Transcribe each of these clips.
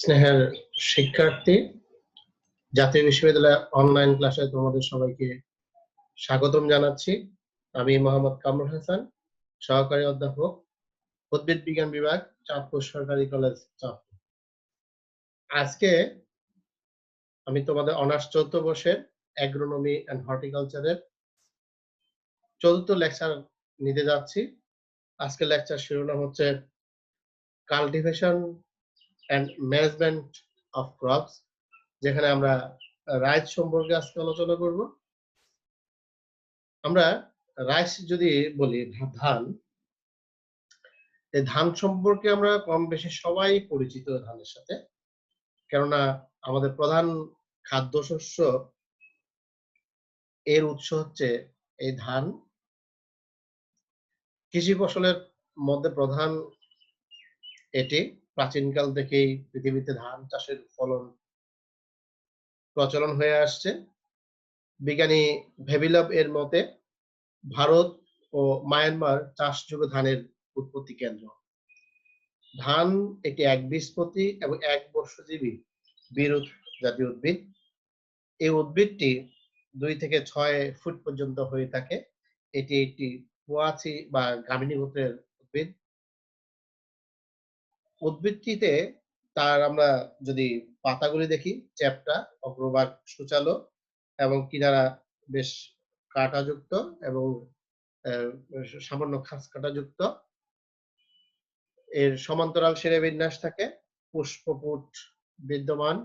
স্নেহের শিক্ষার্থী, জাতীয় বিশ্ববিদ্যালয় অনলাইন ক্লাসে তোমাদের সবাইকে স্বাগতম জানাচ্ছি। আমি মোহাম্মদ কামরুল হাসান, সহকারী অধ্যাপক, উদ্ভিদ বিজ্ঞান বিভাগ, চাঁদপুর সরকারি কলেজ, চাঁদপুর। আজকে আমি তোমাদের অনার্স ৪র্থ বর্ষের অ্যাগ্রোনমি অ্যান্ড হর্টিকালচারের ৪র্থ লেকচার নিতে যাচ্ছি। আজকের লেকচার শিরোনাম হচ্ছে cultivation and management of crops, যেখানে আমরা রাইস সম্পর্কে আজকে আলোচনা করব। আমরা রাইস যদি বলি ধান, এই ধান সম্পর্কে আমরা কম বেশি সবাই পরিচিত ধানের সাথে, কেননা আমাদের প্রধান খাদ্যশস্য এর উৎস হচ্ছে এই ধান। কৃষি ফসলের মধ্যে প্রধান এটি। প্রাচীনকাল থেকেই পৃথিবীতে ধান চাষের ফলন প্রচলন হয়ে আসছে। বিজ্ঞানী ভেভিলভ এর মতে ভারত ও মায়ানমার চাষযোগ্য ধানের উৎপত্তি কেন্দ্র। ধান একটি একবীজপত্রী এবং একবর্ষজীবী বিরুৎ জাতীয় উদ্ভিদ। এই উদ্ভিদটি 2 থেকে 6 ফুট পর্যন্ত হয়ে থাকে। এটি একটি পোয়াচি বা গামিনী গোত্রের উদ্ভিদ। উদ্ভিদটিতে আমরা যদি পাতাগুলি দেখি, চ্যাপ্টা, অগ্রভাগ সূচালো এবং কিনারা বেশ কাঁটাযুক্ত এবং সামান্য খাস কাঁটাযুক্ত। এর সমান্তরাল শিরাবিন্যাস থাকে, পুষ্পপুট বিদ্যমান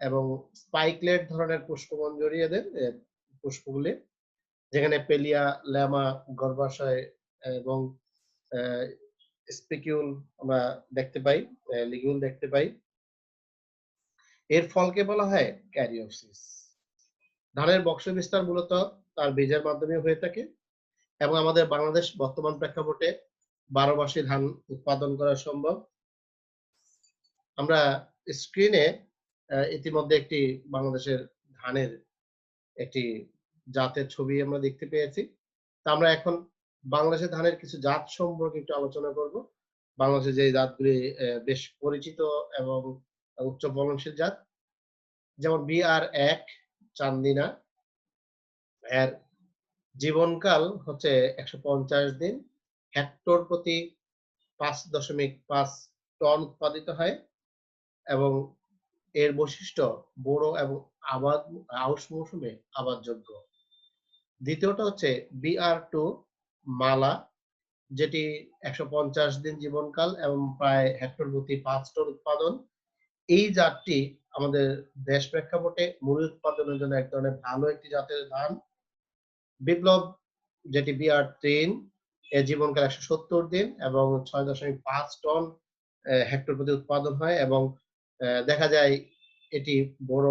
এবং স্পাইকলেট ধরনের পুষ্পমঞ্জরি এদের পুষ্পগুলি, যেখানে পেলিয়া, ল্যামা, গর্ভাশয় এবং স্পিকিউল আমরা দেখতে পাই, লিগিউল দেখতে পাই। এর ফলকে বলা হয় ক্যারিওসিস। ধানের বংশ বিস্তার মূলত তার বীজের মাধ্যমে হয়ে থাকে এবং আমাদের বাংলাদেশ বর্তমান প্রেক্ষাপটে 12 মাসে ধান উৎপাদন করা সম্ভব। আমরা স্ক্রিনে ইতিমধ্যে একটি বাংলাদেশের ধানের একটি জাতের ছবি আমরা দেখতে পেয়েছি। তা আমরা এখন বাংলাদেশের ধানের কিছু জাত সম্পর্কে একটু আলোচনা করব। বাংলাদেশে যে জাতগুলি বেশ পরিচিত এবং উচ্চ ফলনশীল জাত, যেমন BR1 চান্দিনা, এর জীবনকাল হচ্ছে 150 দিন, হেক্টর প্রতি 5.5 টন উৎপাদিত হয় এবং এর বৈশিষ্ট্য বড় এবং আউশ মৌসুমে আবাদযোগ্য। দ্বিতীয়টা হচ্ছে BR2 মালা, যেটি 150 দিন জীবনকাল এবং প্রায় হেক্টর প্রতি 5 টন উৎপাদন। এই জাতটি আমাদের দেশ প্রেক্ষাপটে মুড়ি উৎপাদনের জন্য এক ধরনের ভালো একটি জাতের ধান। বিপ্লব, যেটি BR3, এর জীবনকাল 170 দিন এবং 6.5 টন হেক্টর প্রতি উৎপাদন হয় এবং দেখা যায় এটি বড়,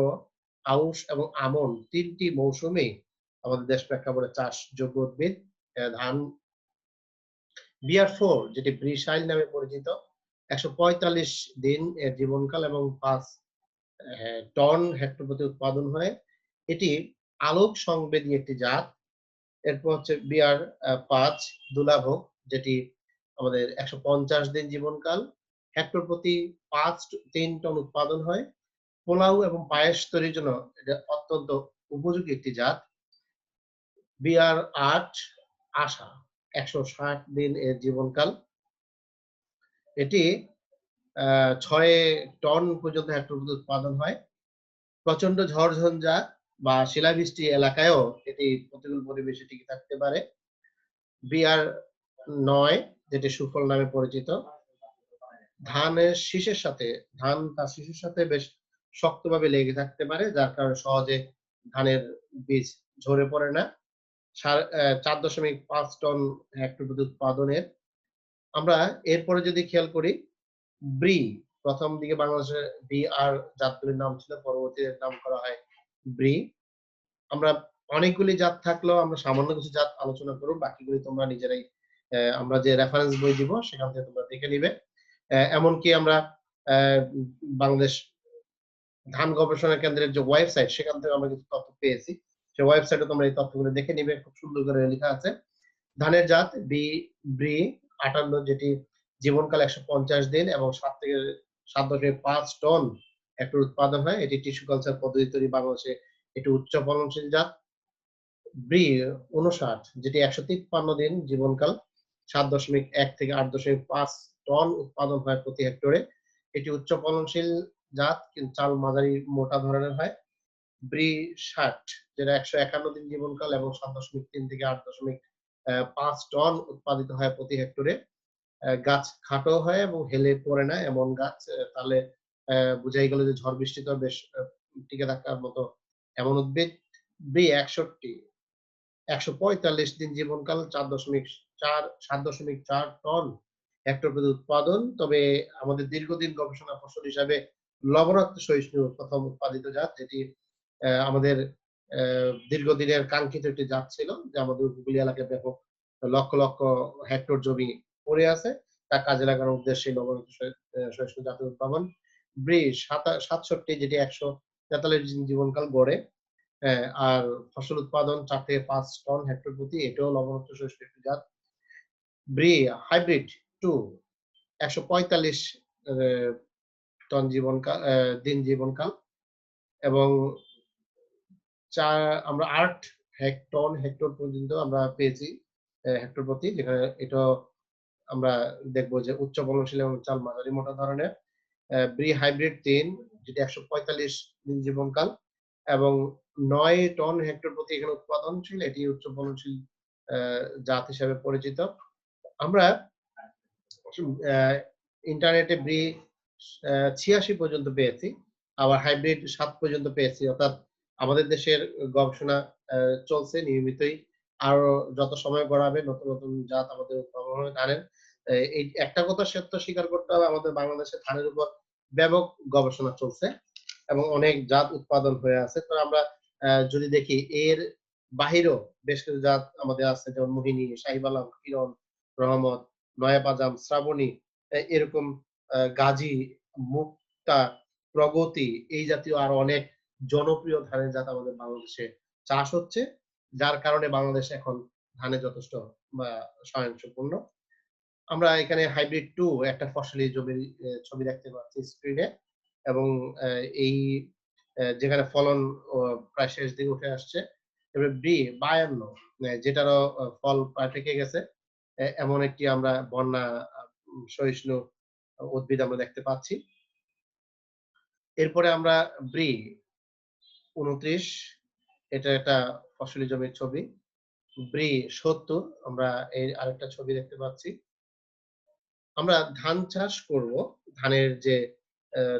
আউশ এবং আমন 3টি মৌসুমে আমাদের দেশ প্রেক্ষাপটে চাষযোগ্য উদ্ভিদ ধান। BR4, যেটি ব্রিশাইল নামে পরিচিত, 145 দিন এর জীবনকাল এবং 5 টন হেক্টর প্রতি উৎপাদন হয়। এটি আলোক সংবেদী একটি জাত। এরপর হচ্ছে BR5 দুলাভোগ, যেটি আমাদের 150 দিন জীবনকাল, হেক্টর প্রতি 3 টন উৎপাদন হয়। পোলাও এবং পায়েস তৈরির জন্য এটা অত্যন্ত উপযোগী একটি জাত। BR8 আশা, 160 দিন এর জীবনকাল। এটি 6 টন পর্যন্ত হেক্টর প্রতি উৎপাদন হয়। প্রচন্ড ঝড়ঝঞ্ঝা বা শিলাবৃষ্টি এলাকায়ও এটি প্রতিকূল পরিবেশে টিকে থাকতে পারে। BR9, যেটি সুফল নামে পরিচিত, ধান তার শীষের সাথে বেশ শক্তভাবে লেগে থাকতে পারে, যার কারণে সহজে ধানের বীজ ঝরে পড়ে না। 4.5 টন হেক্টর প্রতি উৎপাদনের। আমরা এরপরে যদি খেয়াল করি, ব্রি, প্রথম দিকে বাংলাদেশের BR জাতগুলির নাম ছিল, পরবর্তীতে নাম করা হয় ব্রি। আমরা অনেকগুলি জাত থাকলেও আমরা সামান্য কিছু জাত আলোচনা করব, বাকিগুলি তোমরা নিজেরাই আমরা যে রেফারেন্স বই দিব সেখান থেকে তোমরা দেখে নিবে। এমনকি আমরা বাংলাদেশ ধান গবেষণা কেন্দ্রের যে ওয়েবসাইট, সেখান থেকে আমরা কিছু তথ্য পেয়েছি। সেই ওয়েবসাইটে তোমরা এই তথ্যগুলো দেখে নিবে, খুব সুন্দর করে লেখা আছে। ধানের জাত ব্রি 58, যেটি জীবনকাল 150 দিন এবং 7 থেকে 7.5 টন হেক্টর উৎপাদন হয়। এটি টিস্যু কালচার পদ্ধতি তৈরি বাংলাদেশে একটি উচ্চ ফলনশীল জাত। ব্রি ৫৯ যেটি ১৫৩ দিন জীবনকাল ৭.১ থেকে ৮.৫ টন উৎপাদন হয় প্রতি হেক্টরে। এটি উচ্চ ফলনশীল জাত কিন্তু চাল মাঝারি মোটা ধরনের হয়। ব্রি ৬০ যেটা ১৫১ দিন জীবনকাল এবং ৭.৩ থেকে ৮.৫ টন উৎপাদিত হয় প্রতি হেক্টরে। গাছ খাটো হয় এবং হেলে পড়ে না এমন গাছ। তাহলে বুঝাই গেল যে ঝড় বৃষ্টিতেও বেশ টিকে থাকার মতো এমন উদ্ভিদ। ব্রি ৬১ ১৪৫ দিন জীবনকাল ৭.৪ টন হেক্টর প্রতি উৎপাদন। তবে আমাদের দীর্ঘদিন গবেষণা ফসল হিসাবে লবণাক্ত সহিষ্ণু ১ম উৎপাদিত জাত যেটি আমাদের দীর্ঘদিনের কাঙ্ক্ষিত একটি জাত ছিল যে আমাদের উপকূলীয় এলাকায় ব্যাপক লক্ষ হেক্টর জমি পড়ে আছে। তা কাজে লাগানোর উদ্দেশ্যে লবণাক্ত সহিষ্ণু জাতের উদ্ভাবন। ব্রি ৬৭ যেটি ১৪৩ দিন জীবনকাল গড়ে। হ্যাঁ, আর ফসল উৎপাদন ৪ থেকে ৫ টন হেক্টর প্রতি। এটাও লবণাক্ত সহিষ্ণু একটি জাত। ব্রি হাইব্রিড 2 ১৪৫ এ টন দিন জীবনকাল এবং চা আমরা ৮ টন হেক্টর পর্যন্ত আমরা পেয়েছি হেক্টর প্রতি। যেখানে এটাও আমরা দেখব যে উচ্চ ফলনশীল এবং চাল মাঝারি মোটা ধরনের। ব্রি হাইব্রিড ৩ যেটি ১৪৫ দিন জীবনকাল এবং ৯ টন হেক্টর প্রতি এখানে উৎপাদনশীল। এটি উচ্চ ফলনশীল অ্যা জাত হিসেবে পরিচিত। আমরা অ্যা ইন্টারনেটে ব্রি ৮৬ পর্যন্ত পেয়েছি। আবার হাইব্রিড ৭ পর্যন্ত পেয়েছি। অর্থাৎ আমাদের দেশের গবেষণা অ্যা চলছে নিয়মিতই। আরো যত সময় গড়াবে নতুন জাত আমাদের উদ্ভাবন হবে ধানের। এই একটা কথা সত্য স্বীকার করতে হবে আমাদের বাংলাদেশে ধানের উপর ব্যাপক গবেষণা চলছে এবং অনেক জাত উৎপাদন হয়ে আছে। তো আমরা যদি দেখি এর বাহিরেও বেশ কিছু জাত আমাদের আছে যেমন মোহিনী, শাহিওয়াল, কিরণ, রহমত, নয়া পাজাম, শ্রাবণী এরকম গাজী, মুক্তা, প্রগতি এই জাতীয় আরো অনেক জনপ্রিয় ধানের জাত আমাদের বাংলাদেশে চাষ হচ্ছে। যার কারণে বাংলাদেশ এখন ধানে যথেষ্ট বা স্বয়ংসম্পূর্ণ। আমরা এখানে হাইব্রিড 2 একটা ফসলি জমির ছবি দেখতে পাচ্ছি স্ক্রিনে এবং অ্যা এই যেখানে ফলন প্রায় শেষ দিকে উঠে আসছে। এবার ব্রি ৫২ যেটারও ফল প্রায় পেকে গেছে। এমন একটি আমরা বন্যা সহিষ্ণু উদ্ভিদ আমরা দেখতে পাচ্ছি। এরপরে আমরা ব্রি ২৯ এটা একটা ফসলি জমির ছবি। ব্রি ৭০ আমরা এর আরেকটা ছবি দেখতে পাচ্ছি। আমরা ধান চাষ করব। ধানের যে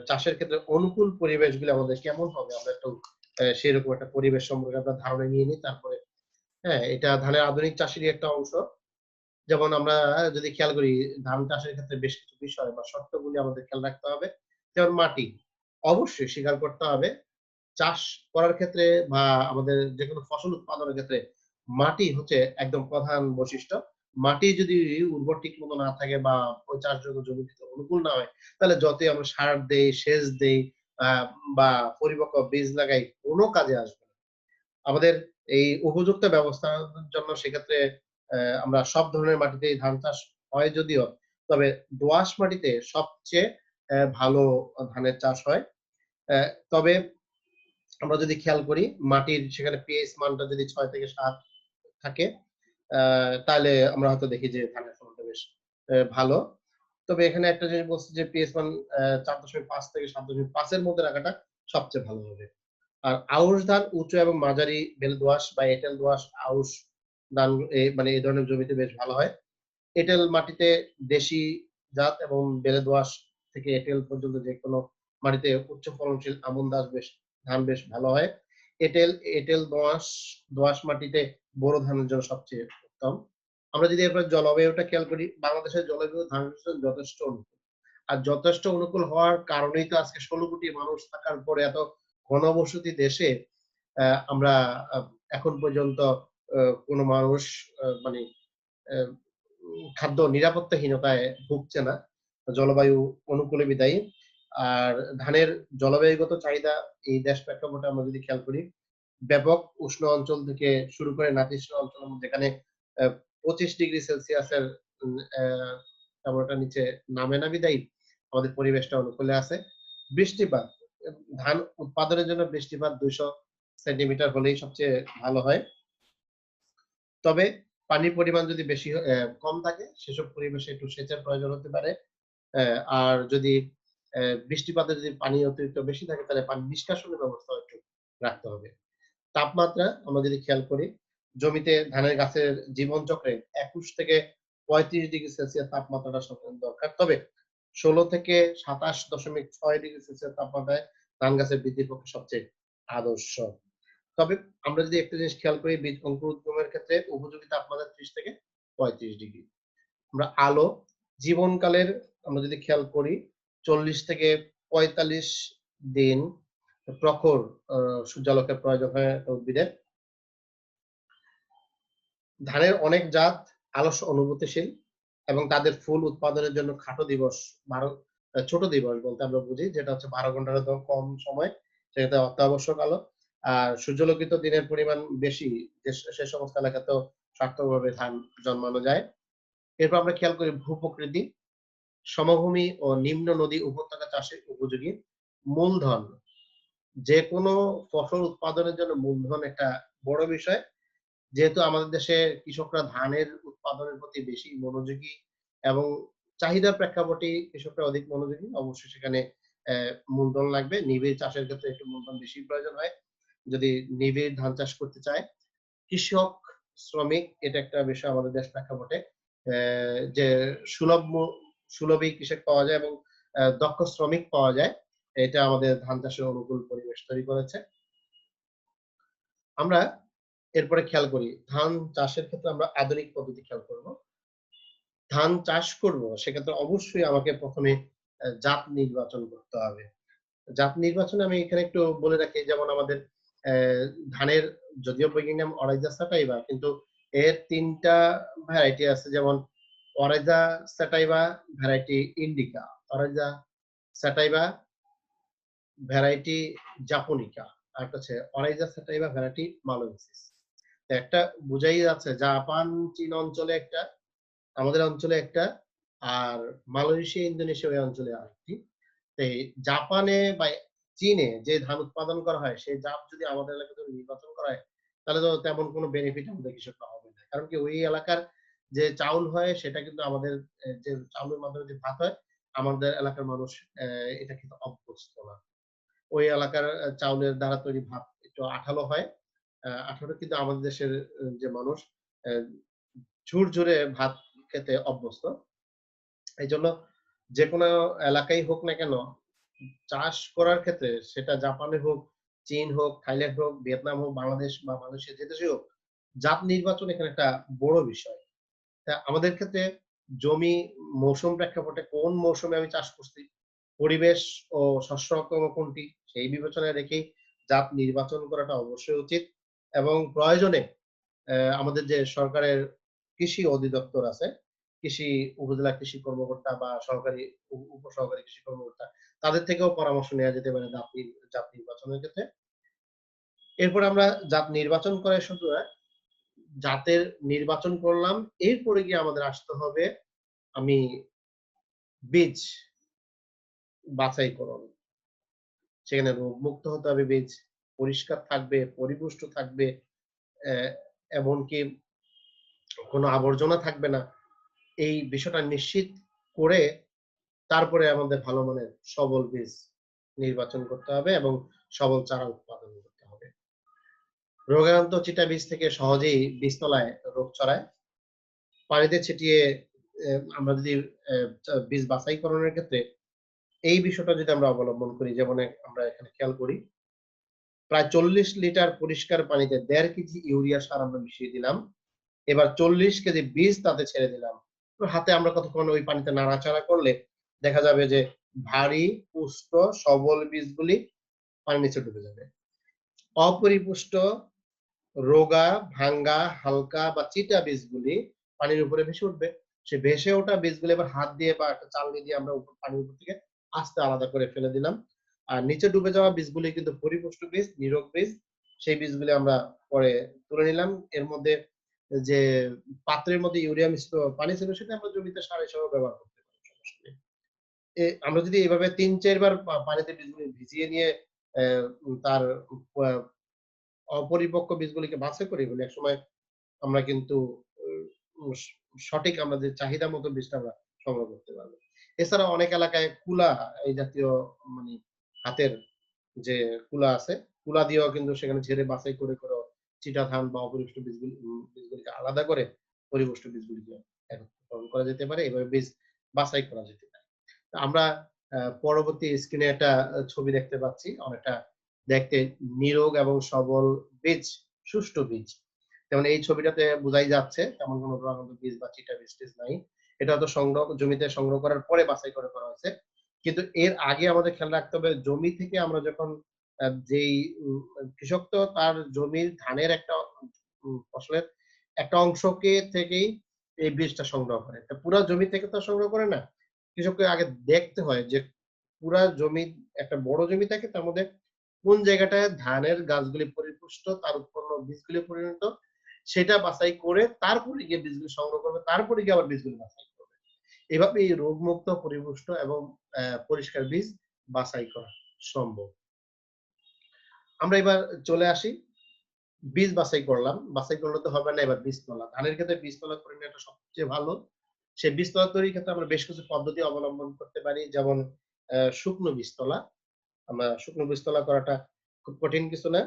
চাষের ক্ষেত্রে অনুকূল পরিবেশগুলো আমাদের কেমন হবে? আমরা একটু সেরকম একটা পরিবেশ সম্পর্কে আমরা ধারণা নিয়ে নিই। তারপরে হ্যাঁ, এটা ধানের আধুনিক চাষেরই একটা অংশ। যেমন আমরা যদি খেয়াল করি ধান চাষের ক্ষেত্রে বেশ কিছু বিষয় বা শর্তগুলি আমাদের খেয়াল রাখতে হবে। যেমন মাটি। অবশ্যই স্বীকার করতে হবে চাষ করার ক্ষেত্রে বা আমাদের যেকোনো ফসল উৎপাদনের ক্ষেত্রে মাটি হচ্ছে একদম প্রধান বৈশিষ্ট্য। মাটি যদি উর্বর ঠিকমতো না থাকে বা ওই চাষযোগ্য জমিতে অনুকূল না হয়, তাহলে যতই আমরা সার দেই, সেচ দেই আ বা পরিপক্ক বীজ লাগাই কোন কাজে আসবে না। আমাদের এই উপযুক্ত ব্যবস্থার জন্য সেক্ষেত্রে আমরা সব ধরনের মাটিতেই ধান চাষ হয় যদিও, তবে দোআঁশ মাটিতে সবচেয়ে ভালো ধানের চাষ হয়। তবে আমরা যদি খেয়াল করি মাটির সেখানে পিএইচ মানটা যদি ৬ থেকে ৭ থাকে, আ তাহলে আমরা হয়তো দেখি যে ধানের ফলনটা বেশ ভালো। তবে এখানে একটা জিনিস বলছি যে পিএইচ মান ৪.৫ থেকে ৭.৫ এর মধ্যে রাখাটা সবচেয়ে ভালো হবে। আর আউশ ধান উঁচু এবং মাঝারি বেল দোআঁশ বা এঁটেল দোআঁশ আউশ ধান মানে এই ধরনের জমিতে বেশ ভালো হয়। এঁটেল মাটিতে দেশি জাত এবং বেলে দোআঁশ থেকে এঁটেল পর্যন্ত যেকোনো মাটিতে উচ্চ ফলনশীল আমন ধান বেশ ভালো হয়। এঁটেল দোআঁশ মাটিতে বোরো ধানের জন্য সবচেয়ে উত্তম। আমরা যদি এরপর জলবায়ুটা খেয়াল করি, বাংলাদেশের জলবায়ু ধানের জন্য যথেষ্ট অনুকূল। আর যথেষ্ট অনুকূল হওয়ার কারণেই তো আজকে ১৬ কোটি মানুষ থাকার পরে এত ঘনবসতি দেশে আমরা আ এখন পর্যন্ত কোন মানুষ মানে অ্যা খাদ্য নিরাপত্তাহীনতায় ভুগছে না। জলবায়ু অনুকূলে বিদায়ী। আর ধানের জলবায়ুগত চাহিদা এই দেশ প্রেক্ষাপটে আমরা যদি খেয়াল করি, ব্যাপক উষ্ণ অঞ্চল থেকে শুরু করে নাতিশীতোষ্ণ অঞ্চল যেখানে ২৫ ডিগ্রি সেলসিয়াসের উম অ্যা তাপমাত্রার নিচে নামে না বিদায়ী আমাদের পরিবেশটা অনুকূলে আছে। বৃষ্টিপাত, ধান উৎপাদনের জন্য বৃষ্টিপাত ২০০ সেন্টিমিটার হলেই সবচেয়ে ভালো হয়। তবে পানির পরিমাণ যদি বেশি কম থাকে সেসব পরিবেশে একটু সেচের প্রয়োজন হতে পারে। আর যদি বৃষ্টিপাতে যদি পানি অতিরিক্ত বেশি থাকে তাহলে পানি নিষ্কাশনের ব্যবস্থাও একটু রাখতে হবে। তাপমাত্রা আমরা যদি খেয়াল করি, জমিতে ধানের গাছের জীবন চক্রে ২১ থেকে ৩৫ ডিগ্রি সেলসিয়াস তাপমাত্রাটা সবসময় দরকার। তবে ১৬ থেকে ২৭.৬ ডিগ্রি সেলসিয়াস তাপমাত্রায় ধান গাছের বৃদ্ধির পক্ষে সবচেয়ে আদর্শ। তবে আমরা যদি একটা জিনিস খেয়াল করি বীজ অঙ্কুরোদ্গমের ক্ষেত্রে উপযোগী তাপমাত্রা ৩০ থেকে ৩৫ ডিগ্রি। আমরা আলো জীবনকালের আমরা যদি খেয়াল করি ৪০ থেকে ৪৫ দিন প্রখর আ সূর্যালোকের প্রয়োজন হয় একটা উদ্ভিদের। ধানের অনেক জাত আলস্য অনুভূতিশীল এবং তাদের ফুল উৎপাদনের জন্য খাটো দিবস ১২ ছোট দিবস বলতে আমরা বুঝি যেটা হচ্ছে ১২ ঘন্টারও কম সময়। সেক্ষেত্রে অত্যাবশ্যক আলো। আর সূর্যালোকিত দিনের পরিমাণ বেশি সে সমস্ত এলাকাতেও সার্থকভাবে ধান জন্মানো যায়। এরপর আমরা খেয়াল করি ভূ-প্রকৃতি, সমভূমি ও নিম্ন নদী উপত্যকা চাষে উপযোগী। মূলধন, যেকোনো ফসল উৎপাদনের জন্য মূলধন একটা বড় বিষয়। যেহেতু আমাদের দেশে কৃষকরা ধানের উৎপাদনের প্রতি বেশি মনোযোগী এবং চাহিদার প্রেক্ষাপটে কৃষকরা অধিক মনোযোগী। অবশ্যই সেখানে মূলধন লাগবে। নিবিড় চাষের ক্ষেত্রে একটু মূলধন বেশি প্রয়োজন হয়। যদি নিবিড় ধান চাষ করতে চায়, কৃষক, শ্রমিক এটা একটা বিষয় আমাদের দেশ প্রেক্ষাপটে। যে সুলভ সুলভই কৃষক পাওয়া যায় এবং দক্ষ শ্রমিক পাওয়া যায়। এটা আমাদের ধান চাষের অনুকূল পরিবেশ তৈরি করেছে। আমরা এরপরে খেয়াল করি, ধান চাষের ক্ষেত্রে আমরা আধুনিক পদ্ধতি খেয়াল করব। ধান চাষ করব সেক্ষেত্রে অবশ্যই আমাকে ১ম এ জাত নির্বাচন করতে হবে। জাত নির্বাচনে আমি এখানে একটু বলে রাখি যেমন আমাদের অ্যা ধানের যদিও বৈজ্ঞানিক নাম অরাইজা স্যাটাইভা কিন্তু এর ৩ টা ভ্যারাইটি আছে যেমন Oryza sativa, variety indica, Oryza sativa, variety japonica, আরেকটা হচ্ছে অরাইজা স্যাটাইভা, ভ্যারাইটি মালয়েন্সিস। একটা বোঝাই যাচ্ছে জাপান, চীন অঞ্চলে একটা, আমাদের অঞ্চলে একটা, আর মালয়েশিয়া, ইন্দোনেশিয়া ওই অঞ্চলে আরেকটি। তো এই জাপানে বা চীনে যে ধান উৎপাদন করা হয় সেই জাত যদি আমাদের এলাকায় যদি নির্বাচন করা হয় তাহলে তো তেমন কোনো বেনিফিট আমাদের কৃষকরা হবে না। কারণ কি ওই এলাকার যে চাউল হয় সেটা কিন্তু আমাদের যে চাউলের মাধ্যমে যে ভাত হয় আমাদের এলাকার মানুষ এটা খেতে অভ্যস্ত না। ওই এলাকার চাউলের দ্বারা তৈরি ভাত একটু আঠালো হয়। আঠালো কিন্তু আমাদের দেশের যে মানুষ অ্যা ঝুরঝুরে ভাত খেতে অভ্যস্ত। এইজন্য যেকোনো এলাকায় হোক না কেন, চাষ করার ক্ষেত্রে সেটা জাপানে হোক, চীন হোক, থাইল্যান্ড হোক, ভিয়েতনাম হোক, বাংলাদেশ বা মালয়েশিয়া যে দেশেই হোক, জাত নির্বাচন এখানে একটা বড় বিষয়। আমাদের ক্ষেত্রে জমি মৌসুম প্রেক্ষাপটে কোন মৌসুমে আমি চাষ করছি, পরিবেশ ও শস্য রকম কোনটি সেই বিবেচনায় রেখেই জাত নির্বাচন করাটা অবশ্যই উচিত এবং প্রয়োজনে আমাদের যে সরকারের কৃষি অধিদপ্তর আছে, কৃষি উপজেলা কৃষি কর্মকর্তা বা সহকারী উপসহকারী কৃষি কর্মকর্তা তাদের থেকেও পরামর্শ নেওয়া যেতে পারে জাত নির্বাচনের ক্ষেত্রে। এরপর আমরা জাত নির্বাচন করে শুধু না, জাতের নির্বাচন করলাম, এরপরে গিয়ে আমাদের আসতে হবে আমি বীজ বাছাইকরণ। সেখানে রোগমুক্ত হতে হবে বীজ, পরিষ্কার থাকবে, পরিপুষ্ট থাকবে, অ্যা এমনকি কোনো আবর্জনা থাকবে না। এই বিষয়টা নিশ্চিত করে তারপরে আমাদের ভালো মানের সবল বীজ নির্বাচন করতে হবে এবং সবল চারা উৎপাদন করতে হবে। রোগাক্রান্ত চিটা বীজ থেকে সহজেই বীজতলায় রোগ ছড়ায়। পানিতে ছিটিয়ে আমরা যদি বীজ বাছাইকরণের ক্ষেত্রে এই বিষয়টা যদি আমরা অবলম্বন করি যেমন আমরা এখানে খেয়াল করি প্রায় ৪০ লিটার পরিষ্কার পানিতে ১.৫ কেজি ইউরিয়া সার আমরা মিশিয়ে দিলাম। এবার ৪০ কেজি বীজ তাতে ছেড়ে দিলাম। তো হাতে আমরা কতক্ষণ ওই পানিতে নাড়াচাড়া করলে দেখা যাবে যে ভারী, পুষ্ট, সবল বীজগুলি পানির নিচে ডুবে যাবে। অপরিপুষ্ট, রোগা, ভাঙ্গা, হালকা বা চিটা বীজগুলি পানির উপরে ভেসে উঠবে। সে ভেসে ওঠা বীজগুলি এবার হাত দিয়ে বা একটা চালনি দিয়ে আমরা পানির উপর থেকে আস্তে আলাদা করে ফেলে দিলাম। আর নিচে ডুবে যাওয়া বীজগুলি কিন্তু পরিপুষ্ট বীজ, নিরোগ বীজ। সেই বীজগুলি আমরা পরে তুলে নিলাম। এর মধ্যে যে পাত্রের মধ্যে ইউরিয়া মিশ্রিত পানি ছিল সেটা আমরা জমিতে সার হিসেবেও ব্যবহার করতে পারি। সমস্যা নেই। আমরা যদি এভাবে ৩-৪ বার পানিতে বীজগুলি ভিজিয়ে নিয়ে তার আ অপরিপক্ক বীজগুলিকে বাছাই করে ফেলি, একসময় আমরা কিন্তু স সঠিক আমাদের চাহিদা মতো বীজটা আমরা সংগ্রহ করতে পারবো। এছাড়াও অনেক এলাকায় কুলা এই জাতীয় মানে হাতের যে কুলা আছে, কুলা দিয়েও কিন্তু সেখানে ঝেড়ে বাছাই করে চিটা ধান বা অপরিপুষ্ট বীজগুলিকে আলাদা করে পরিপুষ্ট বীজগুলিকে একত্রীকরণ করা যেতে পারে। এভাবে বীজ বাছাই করা যেতে পারে। আমরা পরবর্তী স্ক্রিনে একটা ছবি দেখতে পাচ্ছি। অনেকটা দেখতে নিরোগ এবং সবল বীজ, সুষ্ঠু বীজ। যেমন এই ছবিটাতে বোঝাই যাচ্ছে তেমন কোন রণাঙ্গন বীজ বা চিটা বীজ-টিজ নাই। এটা হয়তো জমিতে সংগ্রহ করার পরে বাছাই করে করা হয়েছে। কিন্তু এর আগে আমাদের খেয়াল রাখতে হবে জমি থেকে আমরা যখন যেই কৃষক তো তার জমির ধানের একটা ফসলের একটা অংশকে থেকেই এই বীজটা সংগ্রহ করে। তো পুরা জমি থেকে তো সংগ্রহ করে না। কৃষককে আগে দেখতে হয় যে পুরা জমি একটা বড় জমি থাকে তার মধ্যে কোন জায়গাটায় ধানের গাছগুলি পরিপুষ্ট, তার উৎপন্ন বীজগুলি পরিণত সেটা বাছাই করে তারপরে গিয়ে বীজগুলো সংগ্রহ করবে, তারপরে গিয়ে আবার বীজগুলো বাছাই করবে। এভাবে এই রোগমুক্ত, পরিপুষ্ট এবং পরিষ্কার বীজ বাছাই করা সম্ভব। আমরা এবার চলে আসি বীজ বাছাই করলাম। বাছাই করলে তো হবে না, এবার বীজতলা। ধানের ক্ষেত্রে বীজতলা করে নেওয়াটা সবচেয়ে ভালো। সেই বীজতলা তৈরির ক্ষেত্রে আমরা বেশ কিছু পদ্ধতি অবলম্বন করতে পারি। যেমন শুকনো বীজতলা। আমরা শুকনো বীজতলা করাটা খুব কঠিন কিছু না।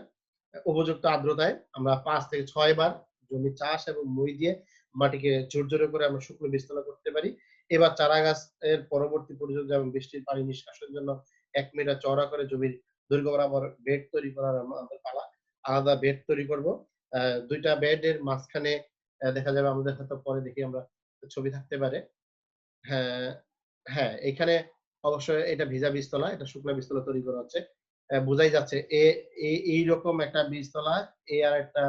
উপযুক্ত আর্দ্রতায় আমরা ৫ থেকে ৬ বার জমি চাষ এবং মই দিয়ে মাটিকে ঝুরঝুরে করে আমরা শুকনো বীজতলা করতে পারি। এবার চারা গাছের পরবর্তী পরিচর্যা এবং বৃষ্টির পানি নিষ্কাশনের জন্য ১ মিটার চওড়া করে জমির দৈর্ঘ্য বরাবর বেড তৈরি করার আমাদের পালা। আলাদা বেড তৈরি করব। ২ টা বেডের মাঝখানে দেখা যাবে আমাদের হয়তো পরে দেখি আমরা ছবি থাকতে পারে। হ্যাঁ, হ্যাঁ, এখানে অবশ্যই এটা ভিজা বীজতলা, এটা শুকনা বীজতলা তৈরি করা হচ্ছে। বোঝাই যাচ্ছে এইরকম একটা বীজতলা, আরেকটা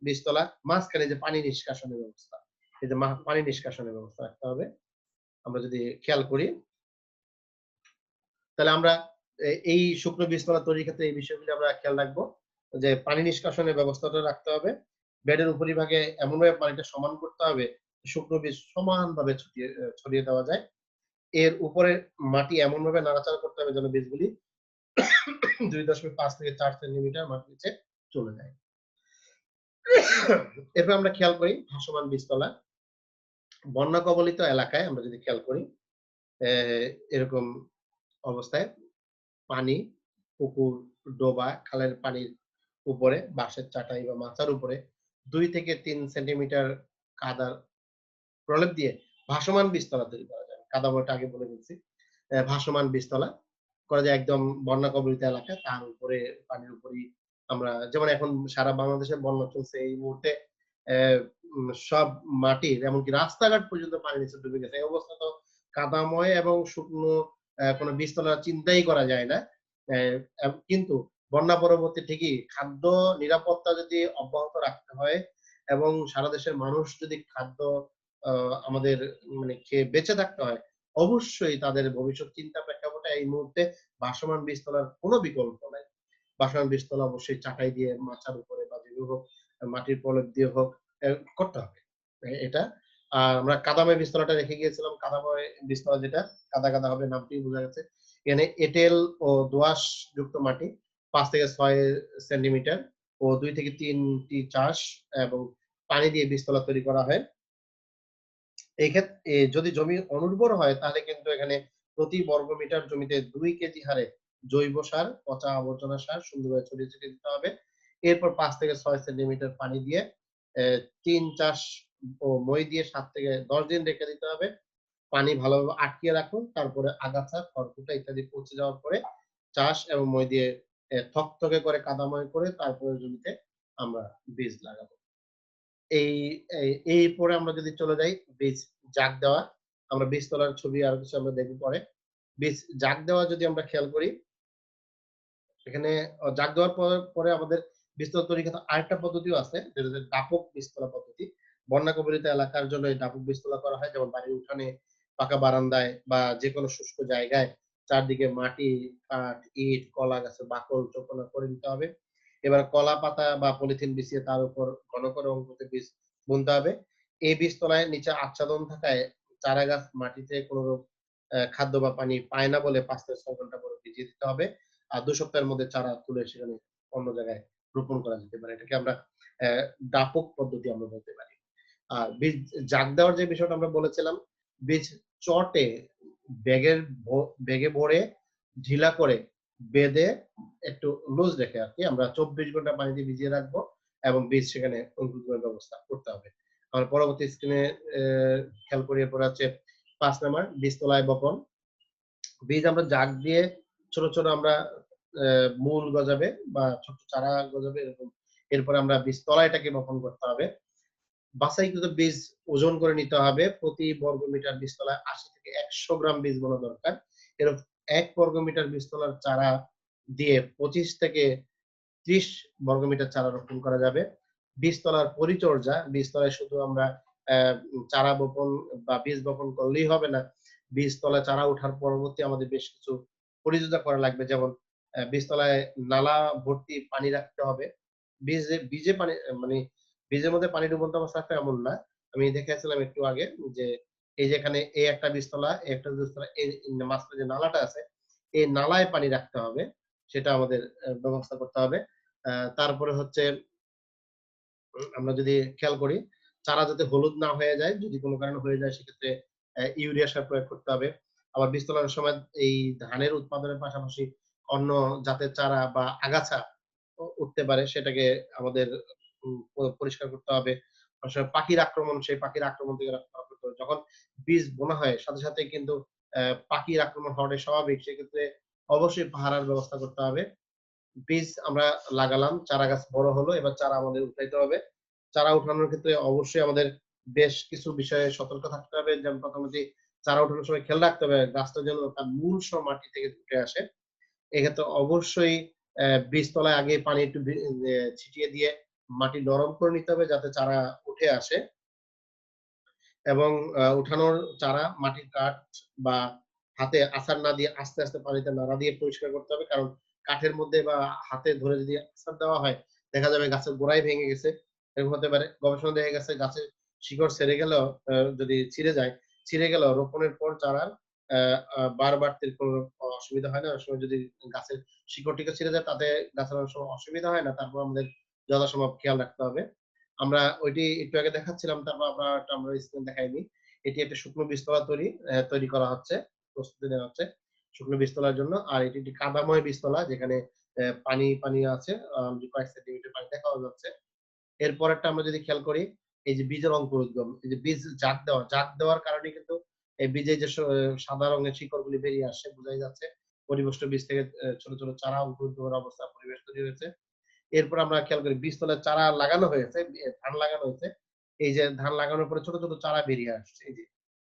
বীজতলা, মাঝখানে যে পানি নিষ্কাশনের ব্যবস্থা। এই যে পানি নিষ্কাশনের ব্যবস্থা রাখতে হবে। আমরা যদি খেয়াল করি, তাহলে আমরা এই শুকনো বীজতলা তৈরির ক্ষেত্রে এই বিষয়গুলো আমরা খেয়াল রাখবো। যে পানি নিষ্কাশনের ব্যবস্থাটা রাখতে হবে। বেডের উপরিভাগে এমনভাবে পানিটা সমান করতে হবে, শুকনো বীজ সমানভাবে ছড়িয়ে দেওয়া যায়। এর উপরে মাটি এমনভাবে নাড়াচাড়া করতে হবে যেন বীজগুলি ২.৫ থেকে ৪ সেন্টিমিটার মাটির নিচে চলে যায়। এরপর আমরা খেয়াল করি ভাসমান বীজতলা। বন্যা কবলিত এলাকায় আমরা যদি খেয়াল করি, এ এরকম অবস্থায় পানি, পুকুর, ডোবা, খালের পানির উপরে বাঁশের চাটাই বা মাচার উপরে ২ থেকে ৩ সেন্টিমিটার কাদার প্রলেপ দিয়ে ভাসমান বীজতলা তৈরি করা যায়। কাদাময়টা আগে বলে দিচ্ছি। ভাসমান বীজতলা করা যায় একদম বন্যা কবলিত এলাকায়। তার উপরে পানির উপরেই আমরা যেমন এখন সারা বাংলাদেশে বন্যা চলছে। এই মুহূর্তে অ্যা সব মাটির এমনকি রাস্তাঘাট পর্যন্ত পানির নিচে ডুবে গেছে। এই অবস্থা তো কাদাময় এবং শুকনো কোন বীজতলা চিন্তাই করা যায় না। অ্যা কিন্তু বন্যা পরবর্তী ঠিকই খাদ্য নিরাপত্তা যদি অব্যাহত রাখতে হয় এবং সারা দেশের মানুষ যদি খাদ্য আ আমাদের মানে খেয়ে বেঁচে থাকতে হয়, অবশ্যই তাদের ভবিষ্যৎ চিন্তা প্রেক্ষাপটে এই মুহূর্তে ভাসমান বীজতলার কোন বিকল্প নাই। ভাসমান বীজতলা অবশ্যই চাটাই দিয়ে মাচার উপরে বা যেভাবে হোক মাটির প্রলেপ দিয়ে হোক এ করতে হবে। এটা। আর আমরা কাদাময় বীজতলাটা রেখে গিয়েছিলাম। কাদাময় বীজতলা যেটা কাদা হবে নামটিই বোঝা গেছে। এখানে এঁটেল ও দোআঁশ যুক্ত মাটি ৫ থেকে ৬ সেন্টিমিটার ও ২ থেকে ৩ টি চাষ এবং পানি দিয়ে বীজতলা তৈরি করা হয়। যদি জমি অনুর্বর হয় তাহলে কিন্তু এখানে প্রতি বর্গ মিটার জমিতে ২ কেজি হারে জৈব সার, পচা আবর্জনা সার সুন্দরভাবে ছড়িয়ে ছিটিয়ে দিতে হবে। এরপর ৫ থেকে ৬ সেন্টিমিটার পানি দিয়ে ৩ চাষ ও মই দিয়ে ৭ থেকে ১০ দিন রেখে দিতে হবে। পানি ভালোভাবে আটকিয়ে রাখুন। তারপরে আগাছা, খড়কুটা ইত্যাদি পচে যাওয়ার পরে চাষ এবং মই দিয়ে থকথকে করে কাদাময় করে তারপরে জমিতে আমরা বীজ লাগাবো। এই এরপরে আমরা যদি চলে যাই বীজ জাগ দেওয়া। আমরা বীজ তোলার ছবি আরো কিছু আমরা দেখব পরে। বীজ জাগ দেওয়া যদি আমরা খেয়াল করি, এখানে জাগ দেওয়ার পরে আমাদের বীজতলা তৈরির ক্ষেত্রে আরেকটা পদ্ধতিও আছে যেটা হচ্ছে দাপক বীজতলা পদ্ধতি। বন্যা কবলিত এলাকার জন্য এই দাপক বীজতলা করা হয় যেমন বাড়ির উঠানে, পাকা বারান্দায় বা যেকোনো শুষ্ক জায়গায় চারদিকে মাটি, কাঠ, ইট, কলা গাছের বাকল চোখনা করে দিতে হবে। এবার কলা পাতা বা পলিথিন বিছিয়ে তার উপর ঘন করে অঙ্কুরিত বীজ বুনতে হবে। এই বীজতলায় নিচে আচ্ছাদন থাকায় চারা গাছ মাটিতে কোন খাদ্য বা পানি পায় না বলে ৫ থেকে ৬ ঘন্টা পরে ভিজিয়ে দিতে হবে। আর ২ সপ্তাহের মধ্যে চারা তুলে সেখানে অন্য জায়গায় রোপণ করা যেতে পারে। এটাকে আমরা অ্যা দাপক পদ্ধতি আমরা বলতে পারি। আর বীজ জাগ দেওয়ার যে বিষয়টা আমরা বলেছিলাম, বীজ চটে ব্যাগের ভ ব্যাগে ভরে ঢিলা করে বেঁধে একটু লুজ রেখে আরকি আমরা ২৪ ঘন্টা পানিতে ভিজিয়ে রাখবো এবং বীজ সেখানে অঙ্কুর করার ব্যবস্থা করতে হবে। আমরা পরবর্তী স্ক্রিনে খেয়াল করি এরপরে হচ্ছে ৫ নাম্বার বীজতলায় বপন। বীজ আমরা জাগ দিয়ে ছোট আমরা অ্যা মূল গজাবে বা ছোট চারা গজাবে এরকম। এরপরে আমরা বীজতলায় এটাকে বপন করতে হবে। বাছাইকৃত বীজ ওজন করে নিতে হবে। প্রতি বর্গ মিটার বীজতলায় ৮০ থেকে ১০০ গ্রাম বীজ বোনা দরকার। এরকম ১ বর্গ মিটার বীজতলার চারা দিয়ে ২৫ থেকে ৩০ বর্গমিটার চারা রোপণ করা যাবে। বীজতলার পরিচর্যা, বীজতলায় শুধু আমরা অ্যা চারা বপন বা বীজ বপন করলেই হবে না। বীজতলায় চারা ওঠার পরবর্তী আমাদের বেশ কিছু পরিচর্যা করা লাগবে। যেমন বীজতলায় নালা ভর্তি পানি রাখতে হবে। বীজে পানি মানে বীজের মধ্যে পানি ডুবন্ত অবস্থা রাখতে এমন না। আমি দেখাইছিলাম একটু আগে যে এই যে এখানে এই একটা বীজতলা, এই একটা বীজতলা এর মাঝখানে যে নালাটা আছে, এই নালায় পানি রাখতে হবে। সেটা আমাদের ব্যবস্থা করতে হবে। তারপরে হচ্ছে আমরা যদি খেয়াল করি, চারা যাতে হলুদ না হয়ে যায়, যদি কোন কারণে হয়ে যায় সেক্ষেত্রে ইউরিয়া সার প্রয়োগ করতে হবে। আবার বীজ তোলার সময় এই ধানের উৎপাদনের পাশাপাশি অন্য জাতের চারা বা আগাছা উঠতে পারে সেটাকে আমাদের পরিষ্কার করতে হবে। অনেক সময় পাখির আক্রমণ, সেই পাখির আক্রমণ থেকে রক্ষা করতে হবে। যখন বীজ বোনা হয় সাথে কিন্তু পাখির আক্রমণ হওয়াটাই স্বাভাবিক। সেক্ষেত্রে অবশ্যই পাহারার ব্যবস্থা করতে হবে। বীজ আমরা লাগালাম, চারা গাছ বড় হলো, এবার চারা আমাদের উঠাইতে হবে। চারা উঠানোর ক্ষেত্রে অবশ্যই আমাদের বেশ কিছু বিষয়ে সতর্ক থাকতে হবে। যেমন প্রথমত চারা উঠানোর সময় খেয়াল রাখতে হবে গাছটা যেন তার মূল সহ মাটি থেকে উঠে আসে। এক্ষেত্রে অবশ্যই বীজতলায় আগে পানি একটু ছিটিয়ে দিয়ে মাটি নরম করে নিতে হবে যাতে চারা উঠে আসে। এবং উঠানোর চারা মাটির কাঠ বা হাতে আছাড় না দিয়ে আস্তে পানিতে নাড়া দিয়ে পরিষ্কার করতে হবে। কারণ কাঠের মধ্যে বা হাতে ধরে যদি আছাড় দেওয়া হয়, দেখা যাবে গাছের গোড়াই ভেঙে গেছে। এরকম হতে পারে। গবেষণায় দেখা গেছে গাছের শিকড় ছেড়ে গেলেও যদি ছিঁড়ে যায়, ছিঁড়ে গেলেও রোপণের পর চারার অ্যা আ বার বাড়তে কোনো অসুবিধা হয় না। অনেক সময় যদি গাছের শিকড়টিকে ছিঁড়ে যায় তাতে গাছের অনেক সময় অসুবিধা হয় না। তারপর আমাদের যথাসম্ভব খেয়াল রাখতে হবে। আমরা ওইটি একটু আগে দেখাচ্ছিলাম, তারপর আমরা স্ক্রিন দেখাইনি। এটি একটা শুকনো বীজতলা তৈরি করা হচ্ছে, প্রস্তুতি নেওয়া হচ্ছে শুকনো বীজতলার জন্য। আর এটি একটি কাদাময় বীজতলা যেখানে পানি আছে। কয়েক সেন্টিমিটার পানি দেখাও যাচ্ছে। এরপরেরটা আমরা যদি খেয়াল করি, এই যে বীজের অঙ্কুরোদ্গম, এই যে বীজ জাগ দেওয়ার কারণে কিন্তু এই বীজে যে সাদা রঙের শিকড়গুলি বেরিয়ে আসছে বোঝাই যাচ্ছে। পরিপুষ্ট বীজ থেকে ছোট চারা অঙ্কুরোদ্গমের অবস্থা পরিবেশ তৈরি হয়েছে। এরপর আমরা খেয়াল করি বীজতলায় চারা লাগানো হয়েছে, ধান লাগানো হয়েছে। এই যে ধান লাগানোর পরে ছোট চারা বেরিয়ে আসছে। এই যে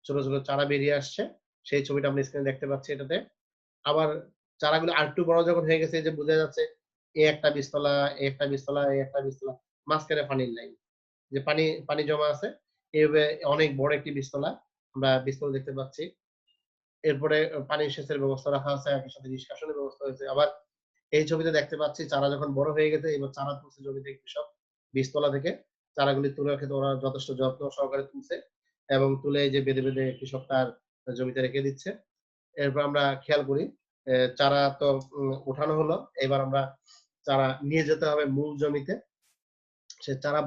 ছোট চারা বেরিয়ে আসছে। সেই ছবিটা আমরা স্ক্রিনে দেখতে পাচ্ছি এটাতে। আবার চারাগুলো আরেকটু বড় যখন হয়ে গেছে এই যে বোঝা যাচ্ছে এই একটা বীজতলা, এই একটা বীজতলা, এই একটা বীজতলা, মাঝখানে পানির লাইন। যে পানি জমা আছে। এভাবে অনেক বড় একটি বীজতলা। আমরা বীজতলা দেখতে পাচ্ছি। এরপরে পানি সেচের ব্যবস্থা রাখা আছে, একই সাথে নিষ্কাশনের ব্যবস্থা হয়েছে। আবার এই ছবিতে দেখতে পাচ্ছি চারা যখন বড় হয়ে গেছে, এবার চারা তুলছে জমি থেকে কৃষক বীজতলা থেকে। চারাগুলি তোলার ক্ষেত্রে ওরা যথেষ্ট যত্ন সহকারে তুলছে এবং তুলে এই যে বেঁধে কৃষক তার জমিতে রেখে দিচ্ছে। এরপর আমরা খেয়াল করি চারা তো উঠানো হলো। এবার আমরা চারা নিয়ে যেতে হবে মূল জমিতে। সে চারা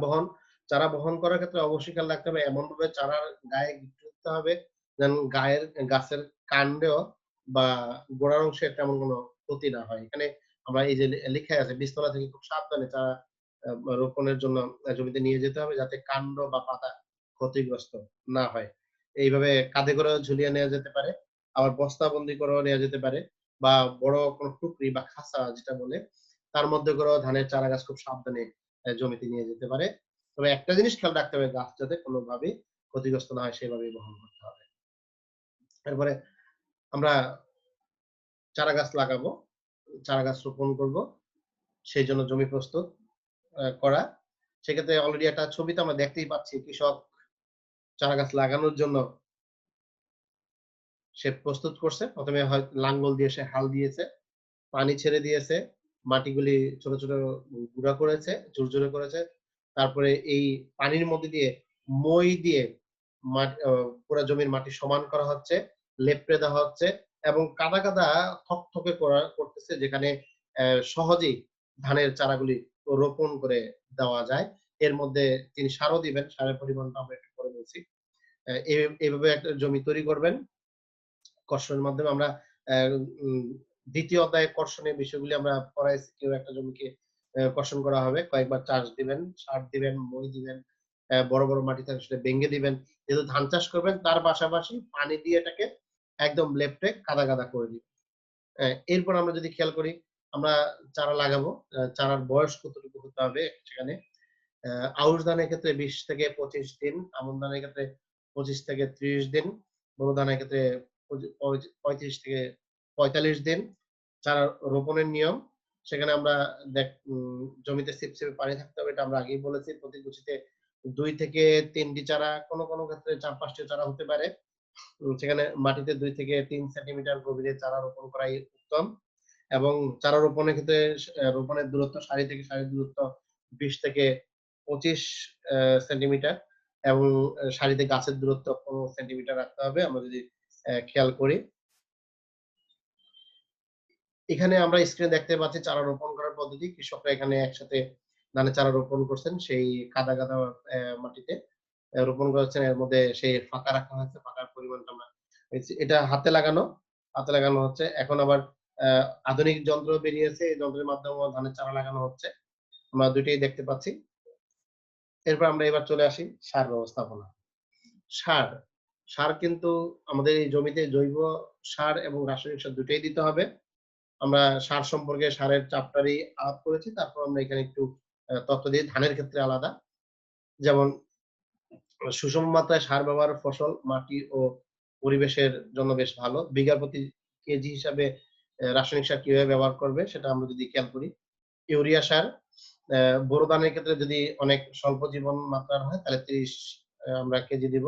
বহন করার ক্ষেত্রে অবশ্যই খেয়াল রাখতে হবে এমনভাবে চারার গায়ে গিঁট দিতে হবে যেন গাছের কান্ডেও বা গোড়ার অংশে তেমন কোনো ক্ষতি না হয়। এখানে আমরা এই যে লিখাই আছে বীজতলা থেকে খুব সাবধানে চারা রোপণের জন্য জমিতে নিয়ে যেতে হবে যাতে কান্ড বা পাতা ক্ষতিগ্রস্ত না হয়। এইভাবে কাঁধে করেও ঝুলিয়ে নেয়া যেতে পারে। আবার বস্তাবন্দী করেও নেয়া যেতে পারে বা বড় কোনো টুকরি বা খাঁচা যেটা বলে তার মধ্যে করেও ধানের চারা গাছ খুব সাবধানে জমিতে নিয়ে যেতে পারে। তবে একটা জিনিস খেয়াল রাখতে হবে গাছ যাতে কোনোভাবেই ক্ষতিগ্রস্ত না হয় সেভাবেই বহন করতে হবে। এরপরে আমরা চারা গাছ লাগাবো, চারা গাছ রোপণ করব। সেইজন্য জমি প্রস্তুত করা। সেক্ষেত্রে অলরেডি একটা ছবিতে আমরা দেখতেই পাচ্ছি কৃষক চারা গাছ লাগানোর জন্য সে প্রস্তুত করছে। ১ম এ লাঙ্গল দিয়ে সে হাল দিয়েছে, পানি ছেড়ে দিয়েছে, মাটিগুলি ছোট গুঁড়া করেছে, ঝুরঝুরে করেছে। তারপরে এই পানির মধ্যে দিয়ে মই দিয়ে পুরা জমির মাটি সমান করা হচ্ছে। লেপ্টে দেওয়া হচ্ছে এবং কাদা থকথকে করতেছে, যেখানে সহজেই ধানের চারাগুলি রোপণ করে দেওয়া যায়। এর মধ্যে তিনি সারও দিবেন। সারের পরিমাণটা আমরা একটু পরে বলছি। এ এভাবে একটা জমি তৈরি করবেন। কর্ষণের মাধ্যমে আমরা অ্যা উম ২য় অধ্যায়ে কর্ষণের বিষয়গুলি আমরা পড়াইছি। কিভাবে একটা জমিকে কর্ষণ করা হবে। কয়েকবার চাষ দিবেন, সার দিবেন, মই দিবেন। বড় মাটি থাকলে সেটা ভেঙে দিবেন। যেহেতু ধান চাষ করবেন তার পাশাপাশি পানি দিয়ে এটাকে একদম লেপ্টে কাদা করে দিবেন। এরপর আমরা যদি খেয়াল করি, আমরা চারা লাগাবো। চারার বয়স কতটুকু হতে হবে সেখানে। আউশ ধানের ক্ষেত্রে ২০ থেকে ২৫ দিন, আমন ধানের ক্ষেত্রে ২৫ থেকে ৩০ দিন, বোরো ধানের ক্ষেত্রে ৩৫ থেকে ৪৫ দিন। চারা রোপণের নিয়ম, সেখানে আমরা জমিতে ছিপছিপে পানি থাকতে হবে, এটা আমরা আগেই বলেছি। প্রতি কুচিতে ২ থেকে ৩ টি চারা, কোনো ক্ষেত্রে ৪-৫ টি চারা হতে পারে। সেখানে মাটিতে ২ থেকে ৩ সেন্টিমিটার গভীরে চারা রোপণ করাই উত্তম। এবং চারা রোপণের ক্ষেত্রে রোপণের দূরত্ব সারি থেকে সারির দূরত্ব ২০ থেকে ২৫ সেন্টিমিটার এবং সারিতে গাছের দূরত্ব ১৫ সেন্টিমিটার রাখতে হবে। আমরা যদি খেয়াল করি। এখানে আমরা স্ক্রিনে দেখতে পাচ্ছি চারা রোপণ করার পদ্ধতি। কৃষকরা এখানে একসাথে ধানের চারা রোপণ করছেন সেই কাদা মাটিতে রোপণ করেছেন। এর মধ্যে সেই ফাঁকা রাখা হয়েছে। ফাঁকার পরিমাণটা আমরা এটা হাতে লাগানো হচ্ছে। এখন আবার আ আধুনিক যন্ত্র বেরিয়েছে। এই যন্ত্রের মাধ্যমেও ধানের চারা লাগানো হচ্ছে। আমরা ২ টাই দেখতে পাচ্ছি। এরপর আমরা এবার চলে আসি সার ব্যবস্থাপনা। সার, সার কিন্তু আমাদের এই জমিতে জৈব সার এবং রাসায়নিক সার ২ টাই দিতে হবে। আমরা সার সম্পর্কে সারের চ্যাপ্টারই আলাপ করেছি। তারপর আমরা এখানে একটু তথ্য দিই ধানের ক্ষেত্রে আলাদা। যেমন সুষম মাত্রায় সার ব্যবহার ফসল, মাটি ও পরিবেশের জন্য বেশ ভালো। বিঘা প্রতি কেজি হিসাবে রাসায়নিক সার কিভাবে ব্যবহার করবে সেটা আমরা যদি খেয়াল করি। ইউরিয়া সার বোরো ধানের ক্ষেত্রে যদি অনেক স্বল্প জীবন মাত্রার হয় তাহলে ৩০ আমরা কেজি দিব।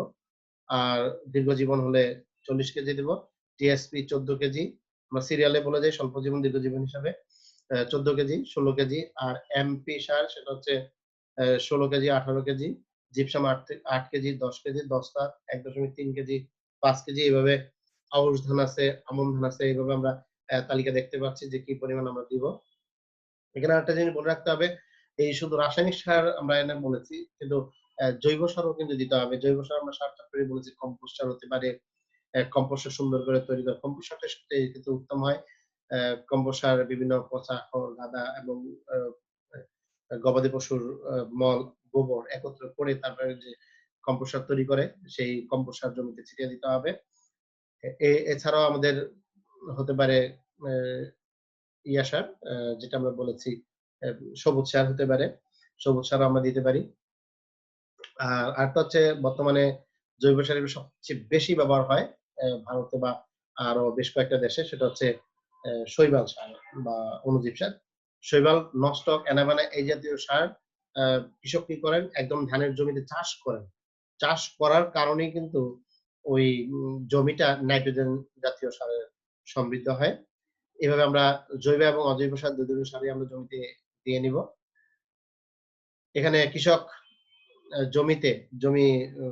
আর দীর্ঘ জীবন হলে ৪০ কেজি দিব। TSP ১৪ KG. আমরা সিরিয়ালে বলে যাই স্বল্প জীবন, দীর্ঘ জীবন হিসাবে ১৪ কেজি, ১৬ কেজি। আর এমপি সার সেটা হচ্ছে ১৬ KG, ১৮ KG. Gypsum ৮ KG, ১০ KG, দস্তা ১.৩ কেজি, ৫ কেজি এভাবে আউশ ধান আছে, আমন ধান আছে। এভাবে আমরা তালিকা দেখতে পাচ্ছি যে কি পরিমাণ আমরা দিব। এখানে আরেকটা জিনিস বলে রাখতে হবে, এই শুধু রাসায়নিক সার আমরা এনে বলেছি, কিন্তু জৈব সারও কিন্তু দিতে হবে। জৈব সার আমরা ৭ টা করে বলেছি, কম্পোস্ট সার হতে পারে। কম্পোস্ট সুন্দর করে তৈরি করা। কম্পোস্ট সারটা সবচেয়ে কিন্তু উত্তম হয়। কম্পোস্ট সার বিভিন্ন পচা খড়, গাদা এবং আ গবাদি পশুর মল, গোবর একত্র করে তারপরে যে কম্পোস্ট সার তৈরি করে, সেই কম্পোস্ট সার জমিতে ছিটিয়ে দিতে হবে। এছাড়াও আমাদের হতে পারে অ্যা ইয়া সার যেটা আমরা বলেছি অ্যা সবুজ সার হতে পারে। সবুজ সারও আমরা দিতে পারি। আরেকটা হচ্ছে বর্তমানে জৈব সারের সবচেয়ে বেশি ব্যবহার হয় ভারতে বা আরো বেশ কয়েকটা দেশে, সেটা হচ্ছে শৈবাল সার বা অণুজীব সার। শৈবাল, নস্টক, অ্যানাবানা এই জাতীয় সার আ কৃষক কি করেন? একদম ধানের জমিতে চাষ করেন। চাষ করার কারণেই কিন্তু ওই জমিটা নাইট্রোজেন জাতীয় সারে সমৃদ্ধ হয়। এভাবে আমরা জৈব এবং অজৈব সার ২ ধরনের সারই আমরা জমিতে দিয়ে নিব। এখানে কৃষক জমিতে জমি উ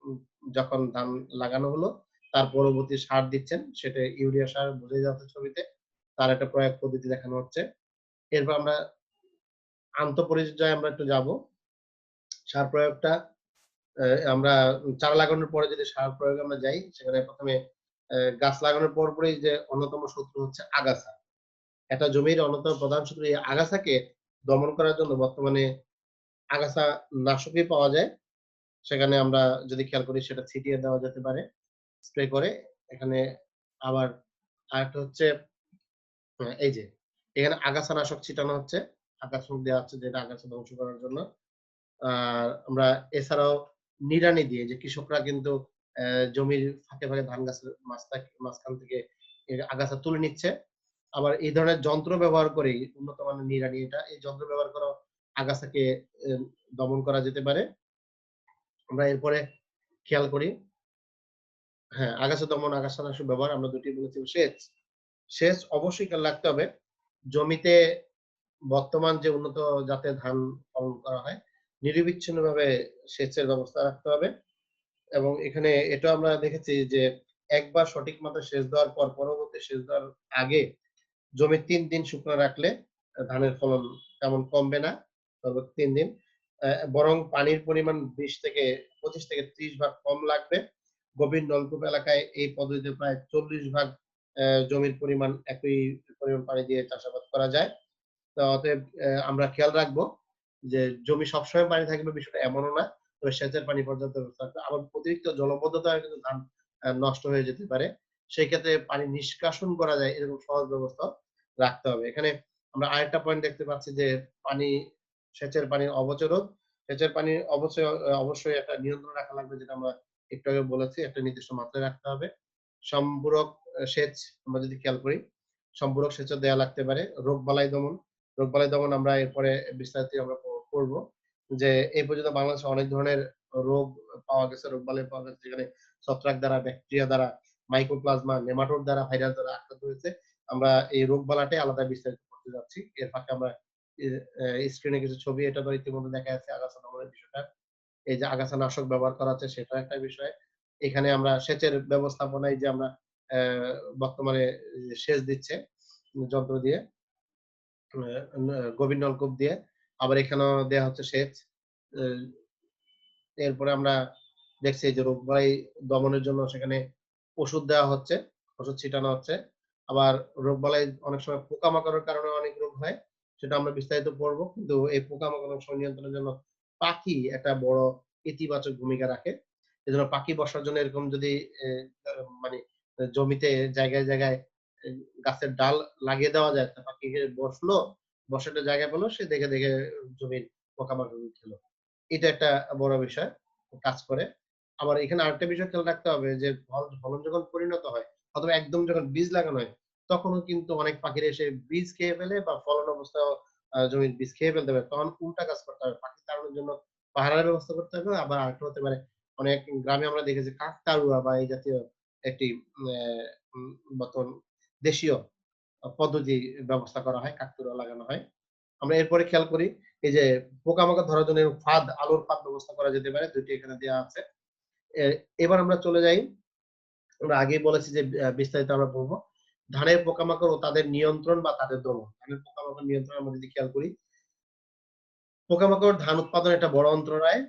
উ যখন ধান লাগানো হলো, তার পরবর্তী সার দিচ্ছেন। সেটা ইউরিয়া সার বোঝাই যাচ্ছে ছবিতে। তার একটা প্রয়োগ পদ্ধতি দেখানো হচ্ছে। এরপর আমরা আন্তঃপরিচর্যায় আমরা একটু যাবো। সার প্রয়োগটা আমরা চারা লাগানোর পরে যদি সার প্রয়োগে আমরা যাই, সেখানে ১ম এ গাছ লাগানোর পরপরই যে অন্যতম শত্রু হচ্ছে আগাছা। একটা জমির অন্যতম প্রধান শত্রু এই আগাছাকে দমন করার জন্য বর্তমানে আগাছা নাশকই পাওয়া যায়। সেখানে আমরা যদি খেয়াল করি সেটা ছিটিয়ে দেওয়া যেতে পারে স্প্রে করে। এখানে আবার আরেকটা হচ্ছে এই যে এখানে আগাছানাশক ছিটানো হচ্ছে। আগাছানাশক দেওয়া হচ্ছে যেটা আগাছা ধ্বংস করার জন্য। আর আমরা এছাড়াও নিড়ানি দিয়ে যে কৃষকরা কিন্তু জমির ফাঁকে ধান গাছের মাঝখান থেকে আগাছা তুলে নিচ্ছে। আবার এই ধরনের যন্ত্র ব্যবহার করেই উন্নত মানের নিড়ানি এটা। এই যন্ত্র ব্যবহার করেও আগাছাকে এ দমন করা যেতে পারে। আমরা এরপরে খেয়াল করি হ্যাঁ, আগাছা দমন, আগাছানাশক ব্যবহার আমরা ২ টি বলেছি। সেচ অবশ্যই খেয়াল রাখতে হবে। জমিতে বর্তমান যে উন্নত জাতের ধান ফলন করা হয়, নিরবিচ্ছিন্নভাবে সেচের ব্যবস্থা রাখতে হবে এবং এখানে এটাও আমরা দেখেছি যে একবার সঠিক মতো সেচ দেওয়ার পর পরবর্তী সেচ দেওয়ার আগে জমি ৩ দিন শুকনো রাখলে ধানের ফলন তেমন কমবে না। সর্বোচ্চ ৩ দিন। বরং পানির পরিমাণ ২০ থেকে ২৫ থেকে ৩০ ভাগ কম লাগবে। গভীর নলকূপ এলাকায় এই পদ্ধতিতে প্রায় ৪০ ভাগ জমির পরিমাণ একই পরিমাণ পানি দিয়ে চাষাবাদ করা যায়। তো অতএব আমরা খেয়াল রাখবো যে জমি সবসময় পানি থাকবে বিষয়টা এমনও না। তবে সেচের পানি পর্যাপ্ত ব্যবস্থা রাখতে হবে। আবার অতিরিক্ত জলবদ্ধতায় কিন্তু ধান নষ্ট হয়ে যেতে পারে। সেক্ষেত্রে পানি নিষ্কাশন করা যায় এরকম সহজ ব্যবস্থা রাখতে হবে। এখানে আমরা আরেকটা পয়েন্ট দেখতে পাচ্ছি যে পানি সেচের পানির অবচরণ। সেচের পানির অবচয় অবশ্যই একটা নিয়ন্ত্রণ রাখা লাগবে যেটা আমরা একটু আগে বলেছি। একটা নির্দিষ্ট মাত্রায় রাখতে হবে। সম্পূরক সেচ আমরা যদি খেয়াল করি, সম্পূরক সেচও দেয়া লাগতে পারে। রোগবালাই দমন। রোগবালাই দমন আমরা এরপরে বিস্তারিত আমরা করব। যে এই পর্যন্ত বাংলাদেশে অনেক ধরনের রোগ পাওয়া গেছে, রোগবালাই পাওয়া গেছে যেখানে ছত্রাক দ্বারা, ব্যাকটেরিয়া দ্বারা, মাইক্রোপ্লাজমা, নেমাটোড দ্বারা, ভাইরাস দ্বারা আক্রান্ত হয়েছে। আমরা এই রোগবালাইটাই আলাদা বিস্তারিত করতে যাচ্ছি। এর ফাঁকে আমরা এ স্ক্রিনে কিছু ছবি এটা তো ইতিমধ্যে দেখা যাচ্ছে আগাছা দমনের বিষয়টা। এই যে আগাছা নাশক ব্যবহার করা হচ্ছে সেটাও একটা বিষয়। এখানে আমরা সেচের ব্যবস্থাপনায় যে আমরা অ্যা বর্তমানে সেচ দিচ্ছে যন্ত্র দিয়ে গভীর নলকূপ দিয়ে। আবার এখানেও দেয়া হচ্ছে সেচ। এ এরপরে আমরা দেখছি যে রোগবালাই দমনের জন্য সেখানে ওষুধ দেওয়া হচ্ছে, ওষুধ ছিটানো হচ্ছে। আবার রোগবালাই অনেক সময় পোকামাকড়ের কারণে অনেক রোগ হয়। সেটা আমরা বিস্তারিত পড়ব। কিন্তু এই পোকামাকড় অনেক সময় নিয়ন্ত্রণের জন্য পাখি একটা বড় ইতিবাচক ভূমিকা রাখে। এজন্য পাখি বসার জন্য এরকম যদি এ আ মানে জমিতে জায়গায়, জায়গায় এ গাছের ডাল লাগিয়ে দেওয়া যায়, তা পাখি গিয়ে বসলো, বসার একটা জায়গা পেলো, সে দেখে, দেখে জমির পোকামাকড় খেলো। এটা একটা বড় বিষয় কাজ করে। আবার এখানে আরেকটা বিষয় খেয়াল রাখতে হবে যে ফলন যখন পরিণত হয় অথবা একদম যখন বীজ লাগানো হয়, তখনও কিন্তু অনেক পাখিরা এসে বীজ খেয়ে ফেলে বা ফলন অবস্থায়ও জমির বীজ খেয়ে ফেলতে পারে। তখন উল্টা কাজ করতে হবে। পাখি তাড়ানোর জন্য পাহারার ব্যবস্থা করতে হবে। আবার আরেকটা হতে পারে অনেক গ্রামে আমরা দেখেছি কাকতাড়ুয়া বা এই জাতীয় একটি অ্যা উম বর্তমান দেশীয় পদ্ধতি ব্যবস্থা করা হয়, কাকতাড়ুয়া লাগানো হয়। আমরা এরপরে খেয়াল করি এই যে পোকামাকড় ধরার জন্য ফাঁদ, আলোর ফাঁদ ব্যবস্থা করা যেতে পারে। ২ টি এখানে দেয়া আছে। এ এবার আমরা চলে যাই। আমরা আগেই বলেছি যে বিস্তারিত আমরা বলব। ধানের পোকামাকড় ও তাদের নিয়ন্ত্রণ বা তাদের দমন। ধানের পোকামাকড় নিয়ন্ত্রণ আমরা যদি খেয়াল করি, পোকামাকড় ধান উৎপাদনের একটা বড় অন্তরায়।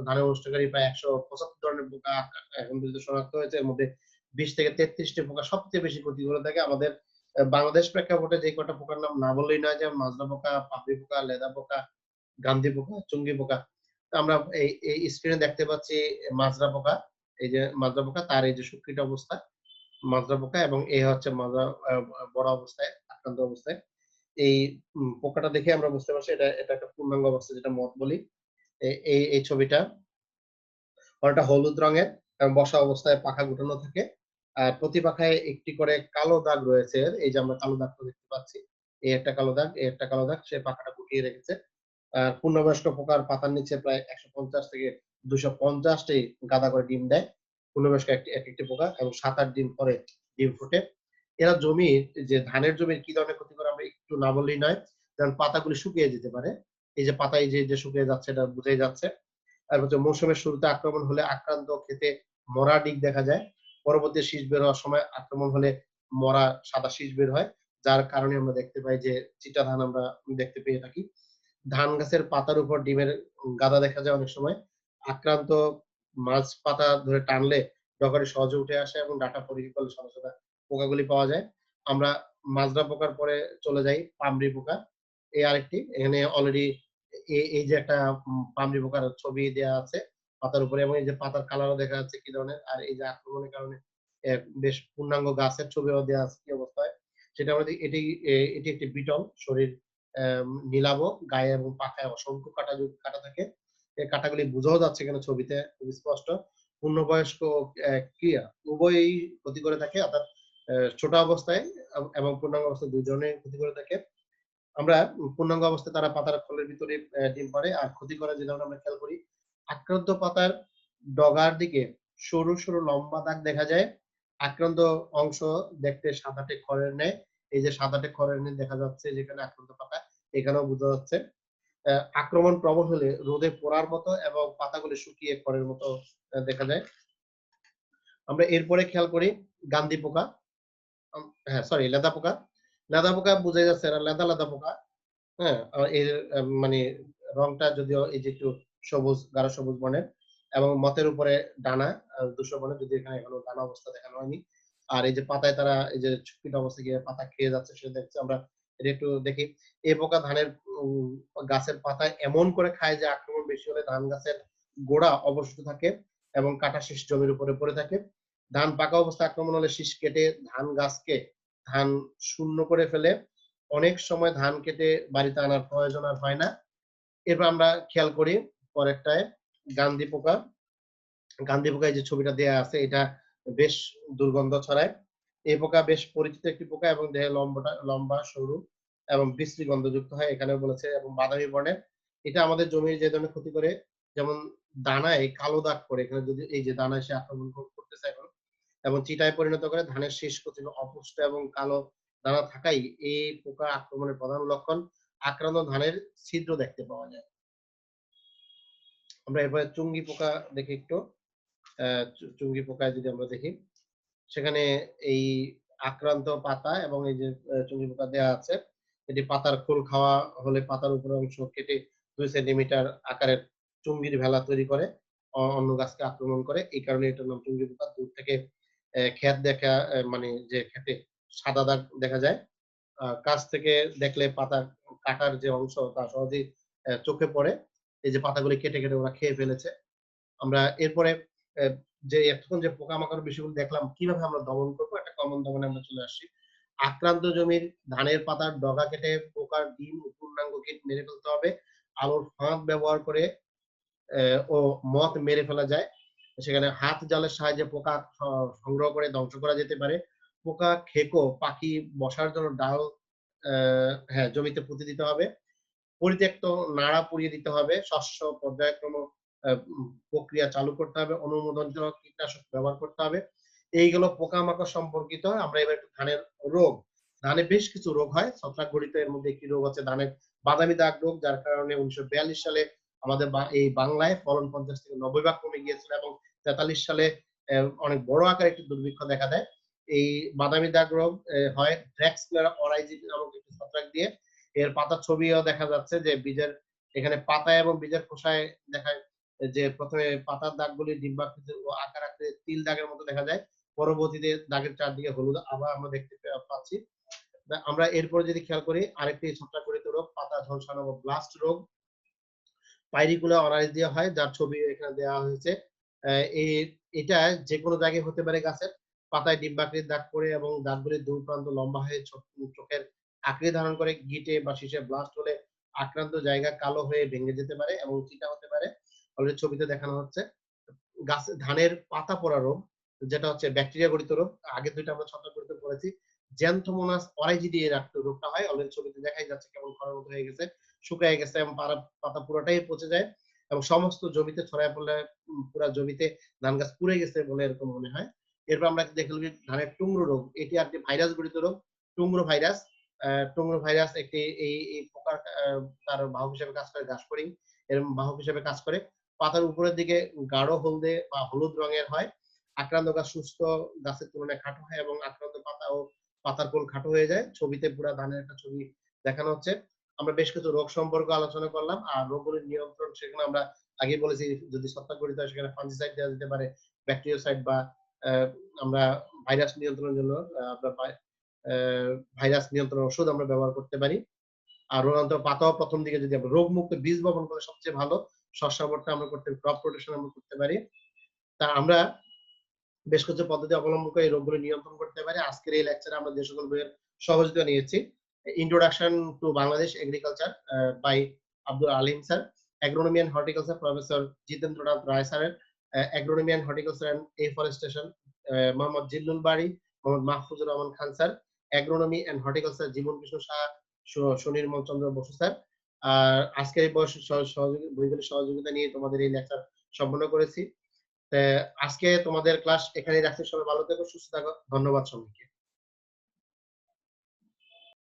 ধানের নষ্টকারী প্রায় ১৭৫ ধরনের পোকা এখন পর্যন্ত শনাক্ত হয়েছে। এর মধ্যে ২০ থেকে ৩৩ টি পোকা সবচেয়ে বেশি ক্ষতি করে থাকে। আমাদের বাংলাদেশ প্রেক্ষাপটে যে কয়টা পোকার নাম না বললেই নয় যেমন মাজরা পোকা, পাপড়ি পোকা, লেদা পোকা, গান্ধী পোকা, চুঙ্গি পোকা। তো আমরা এই স্ক্রিনে দেখতে পাচ্ছি মাজরা পোকা। এই যে মাজরা পোকা তার এই যে সুকৃত অবস্থা, মাজরা পোকা এবং এ হচ্ছে মাজরা বড় অবস্থায়, আক্রান্ত অবস্থায়। এই পোকাটা দেখে আমরা বুঝতে পারছি এটা একটা পূর্ণাঙ্গ অবস্থা যেটা মথ বলি। এই ছবিটা অনেকটা হলুদ রঙের এবং বসা অবস্থায় পাখা গুটানো থাকে। আর প্রতি পাখায় একটি করে কালো দাগ রয়েছে। এই যে আমরা কালো দাগটা দেখতে পাচ্ছি। এই একটা কালো দাগ, এই একটা কালো দাগ। সে পাখাটা গুটিয়ে রেখেছে। পূর্ণবয়স্ক পোকার পাতার নিচে প্রায় ১৫০ থেকে ২৫০ টি গাদা করে ডিম দেয়। পূর্ণবয়স্ক একেকটি পোকা এবং ৭-৮ দিন পরে ডিম ফোটে। এরা জমির যে ধানের জমির কি ধরনের ক্ষতি করে আমরা একটু না বললেই নয়। যেমন পাতাগুলি শুকিয়ে যেতে পারে। এই যে পাতা এই যে শুকিয়ে যাচ্ছে এটা বোঝাই যাচ্ছে। আর হচ্ছে মৌসুমের শুরুতে আক্রমণ হলে আক্রান্ত ক্ষেতে মরা ডিগ দেখা যায়। পরবর্তী শীষ বের হওয়ার সময় আক্রমণ হলে মরা সাদা শীষ বের হয়। যার কারণে আমরা দেখতে পাই যে চিটা ধান আমরা দেখতে পেয়ে থাকি। ধান গাছের পাতার উপর ডিমের গাদা দেখা যায় অনেক সময়। আক্রান্ত মাঝ পাতা ধরে টানলে ডগাটি সহজে উঠে আসে এবং ডাঁটা পরীক্ষা করলে সাদা, সাদা পোকাগুলি পাওয়া যায়। আমরা মাজরা পোকার পরে চলে যাই পামরি পোকা। এই আরেকটি এখানে অলরেডি এই যে একটা পামরি পোকার ছবি দেয়া আছে পাতার উপরে এবং এই যে পাতার কালারও দেখা যাচ্ছে কি ধরনের। আর এই যে আক্রমণের কারণে বেশ পূর্ণাঙ্গ গাছের ছবিও দেয়া আছে কি অবস্থায়। সেটা আমরা এটি একটি বিটল শরীর নীলাভ, গায়ে এবং পাখায় অসংখ্য কাটা থাকে। এই কাটাগুলি বোঝাও যাচ্ছে এখানে ছবিতে খুব স্পষ্ট। পূর্ণবয়স্ক ক্রিয়া উভয়ই ক্ষতি করে থাকে অর্থাৎ ছোট অবস্থায় এবং পূর্ণাঙ্গ অবস্থায় ২ ধরনের ক্ষতি করে থাকে। আমরা পূর্ণাঙ্গ অবস্থায় তারা পাতার খোলের ভিতরে ডিম পাড়ে। আর ক্ষতি করে যে ধরনের আমরা খেয়াল করি, আক্রান্ত পাতার ডগার দিকে সরু, সরু লম্বা দাগ দেখা যায়। আক্রান্ত অংশ দেখতে সাদাটে খড়ের ন্যায়। এই যে সাদাটে খড়ের ন্যায় দেখা যাচ্ছে যেখানে আক্রান্ত পাতা, এখানেও বোঝা যাচ্ছে। আক্রমণ প্রবল হলে রোদে পোড়ার মতো এবং পাতাগুলি শুকিয়ে খড়ের মতো দেখা যায়। আমরা এরপরে খেয়াল করি গান্ধী পোকা। হ্যাঁ, সরি লেদা পোকা। লেদা পোকা বোঝাই যাচ্ছে এরা লেদা, লেদা পোকা। হ্যাঁ? এর মানে রংটা যদিও এই যে একটু সবুজ, গাঢ় সবুজ বর্ণের এবং মথের উপরে ডানা ধূসর বর্ণের, যদিও এখানে এখনো ডানা অবস্থা দেখানো হয়নি। আর এই যে পাতায় তারা এই যে ঝুঁকিত অবস্থায় গিয়ে পাতা খেয়ে যাচ্ছে সেটা দেখছি আমরা। এটা একটু দেখি। এই পোকা ধানের গাছের পাতায় এমন করে খায় যে আক্রমণ বেশি হলে ধান গাছের গোড়া অবশিষ্ট থাকে এবং কাটা শীষ জমির উপরে পড়ে থাকে। ধান পাকা অবস্থায় আক্রমণ হলে শীষ কেটে ধান শূন্য করে ফেলে। অনেক সময় ধান কেটে বাড়িতে আনার প্রয়োজন আর হয় না। এরপর আমরা খেয়াল করি পরেরটায় গান্ধী পোকা। গান্ধী পোকা এই যে ছবিটা দেয়া আছে এটা বেশ দুর্গন্ধ ছড়ায়। এই পোকা বেশ পরিচিত একটি পোকা এবং দেহে লম্বা, সরু এবং বিশ্রী গন্ধযুক্ত হয় এখানেও বলেছে এবং বাদামি বর্ণের। এটা আমাদের জমির যে ধরনের ক্ষতি করে, যেমন দানায় কালো দাগ পড়ে, এখানে যদি এই যে দানায় সে আক্রমণ করতেছে এখন এবং চিটায় পরিণত করে ধানের শীষ কচি অপুষ্ট এবং কালো দানা থাকাই এই পোকা আক্রমণের প্রধান লক্ষণ। আক্রান্ত ধানের ছিদ্র দেখতে পাওয়া যায়। আমরা এরপরে চুঙ্গি পোকা দেখি একটু। চুঙ্গি পোকায় যদি আমরা দেখি, সেখানে এই আক্রান্ত পাতা এবং এই যে চুঙ্গি পোকা দেয়া আছে। এটি পাতার খোল খাওয়া হলে পাতার উপরের অংশ কেটে ২ সেন্টিমিটার আকারের চুঙ্গির ভেলা তৈরি করে অন্য গাছকে আক্রমণ করে। এই কারণে এটার নাম চুঙ্গি পোকা। দূর থেকে ক্ষেত দেখা মানে যে ক্ষেতে সাদা দাগ দেখা যায়। কাছ থেকে দেখলে পাতা কাটার যে অংশ তা সহজেই চোখে পড়ে। এই যে পাতাগুলি কেটে, কেটে ওরা খেয়ে ফেলেছে। আমরা এরপরে অ্যা যে এতক্ষণ যে পোকামাকড় বিষয়গুলো দেখলাম, কিভাবে আমরা দমন করব, একটা কমন দমনে আমরা চলে আসছি। আক্রান্ত জমির ধানের পাতার ডগা কেটে পোকার ডিম ও পূর্ণাঙ্গ কীট মেরে ফেলতে হবে। আলোর ফাঁদ ব্যবহার করে ও মথ মেরে ফেলা যায়। সেখানে হাত জালের সাহায্যে পোকা সংগ্রহ করে ধ্বংস করা যেতে পারে। পোকা, খেকো, পাখি বসার জন্য ডাল হ্যাঁ, জমিতে পুঁতে দিতে হবে। পরিত্যক্ত নাড়া পুড়িয়ে দিতে হবে। শস্য পর্যায়ক্রম প্রক্রিয়া চালু করতে হবে। অনুমোদিত কীটনাশক ব্যবহার করতে হবে। এইগুলো পোকামাকড় সম্পর্কিত। আমরা এবার একটু ধানের রোগ। ধানে বেশ কিছু রোগ হয়। ছত্রাক ঘটিত এর মধ্যে একটি রোগ হচ্ছে ধানের বাদামি দাগ রোগ, যার কারণে ১৯৪২ সালে আমাদের এই বাংলায় ফলন ৫০ থেকে ৯০ ভাগ কমে গিয়েছিল এবং ৪৩ সালে অনেক বড় আকারে একটি দুর্ভিক্ষ দেখা দেয়। এই বাদামি দাগ রোগ হয় ড্রাক্সিলার অরাইজি নামক একটি ছত্রাক দিয়ে। এর পাতার ছবিও দেখা যাচ্ছে যে বীজের এখানে পাতায় এবং বীজের খোসায় দেখায় যে ১ম এ পাতার দাগগুলি ডিম্বাকৃতির ও আকার আকৃতির তিল দাগের মতো দেখা যায়। পরবর্তীতে দাগের চারদিকে হলুদ আভা আমরা দেখতে পাচ্ছি। আমরা এরপরে যদি খেয়াল করি আরেকটি ছত্রাকঘটিত রোগ পাতা ঝলসানো বা ব্লাস্ট রোগ। পাইরিকুলা অরাইজিয়া হয় যার ছবি এখানে দেওয়া হয়েছে। অ্যা এ এটা যেকোনো জায়গায় হতে পারে গাছের। পাতায় ডিম্বাকৃতির দাগ পড়ে এবং দাগগুলির দুই প্রান্ত লম্বা হয়ে চোখের আকৃতি ধারণ করে। গিঁটে বা শীষে ব্লাস্ট হলে আক্রান্ত জায়গা কালো হয়ে ভেঙে যেতে পারে এবং চিটা হতে পারে। অলরেডি ছবিতে দেখানো হচ্ছে। ধানের পাতা পড়া রোগ, যেটা হচ্ছে ব্যাকটেরিয়া গঠিত রোগ। আগে ২ টা আমরা ছত্রাক ঘটিত পড়েছি। জ্যান্থোমোনাস অরাইজিডি এর একটা রোগটা হয়। অলরেডি ছবিতে দেখাই যাচ্ছে কেমন খড়ের মতো হয়ে গেছে, শুকায় গেছে এবং পাতা পুরাটাই পচে যায় এবং সমস্ত জমিতে ছড়ায় পড়লে পুরা জমিতে ধান গাছ পুড়ে গেছে বলে এরকম মনে হয়। এরপর আমরা দেখলাম যে ধানের টুংরো রোগ। এটি আরকি ভাইরাস গঠিত রোগ। Tungro virus. টুংরো ভাইরাস একটি এই পোকার তার বাহক হিসেবে কাজ করে ঘাসফড়িং এর বাহক হিসেবে কাজ করে। পাতার উপরের দিকে গাঢ় হলদে বা হলুদ রঙের হয়। আক্রান্ত গাছ সুস্থ গাছের তুলনায় খাটো হয় এবং আক্রান্ত পাতা ও পাতার কোল খাটো হয়ে যায়। ছবিতে পুরা ধানের একটা ছবি দেখানো হচ্ছে। আমরা বেশ কিছু রোগ সম্পর্কে আলোচনা করলাম। আর রোগগুলির নিয়ন্ত্রণ সেখানে আমরা আগেই বলেছি, যদি ছত্রাক ঘটিত হয় সেখানে ফাঙ্গিসাইড দেওয়া যেতে পারে, ব্যাকটেরিওসাইড বা আমরা ভাইরাস নিয়ন্ত্রণের জন্য আমরা ভাইরাস নিয়ন্ত্রণ ওষুধ আমরা ব্যবহার করতে পারি। আর পাতাও ১ম দিকে যদি আমরা রোগমুক্ত বীজ বপন করে সবচেয়ে ভালো। শস্যাবর্টা আমরা করতে ক্রপ রোটেশন আমরা করতে পারি। তা আমরা বেশ কিছু পদ্ধতি অবলম্বন করে এই রোগগুলো নিয়ন্ত্রণ করতে পারি। আজকের এই লেকচারে আমরা যে সকল বইয়ের সহযোগিতা নিয়েছি, introduction to Bangladesh agriculture by Abdul Alim sir, agronomy and horticulture professor Jitendranath Roy স্যারের, agronomy and horticulture and afforestation Mohammad Zillul Bari, Mohammad Mahfuzur Rahman Khan sir, agronomy and horticulture Jiban Krishna Saha, Sunirmal Chandra Basu sir. আর আজকের এই বইগুলির সহযোগিতা নিয়ে তোমাদের এই লেকচার সম্পন্ন করেছি। আজকে তোমাদের ক্লাস এখানেই রাখছি। সবাই ভালো থেকো, সুস্থ থাকো। ধন্যবাদ সবাইকে।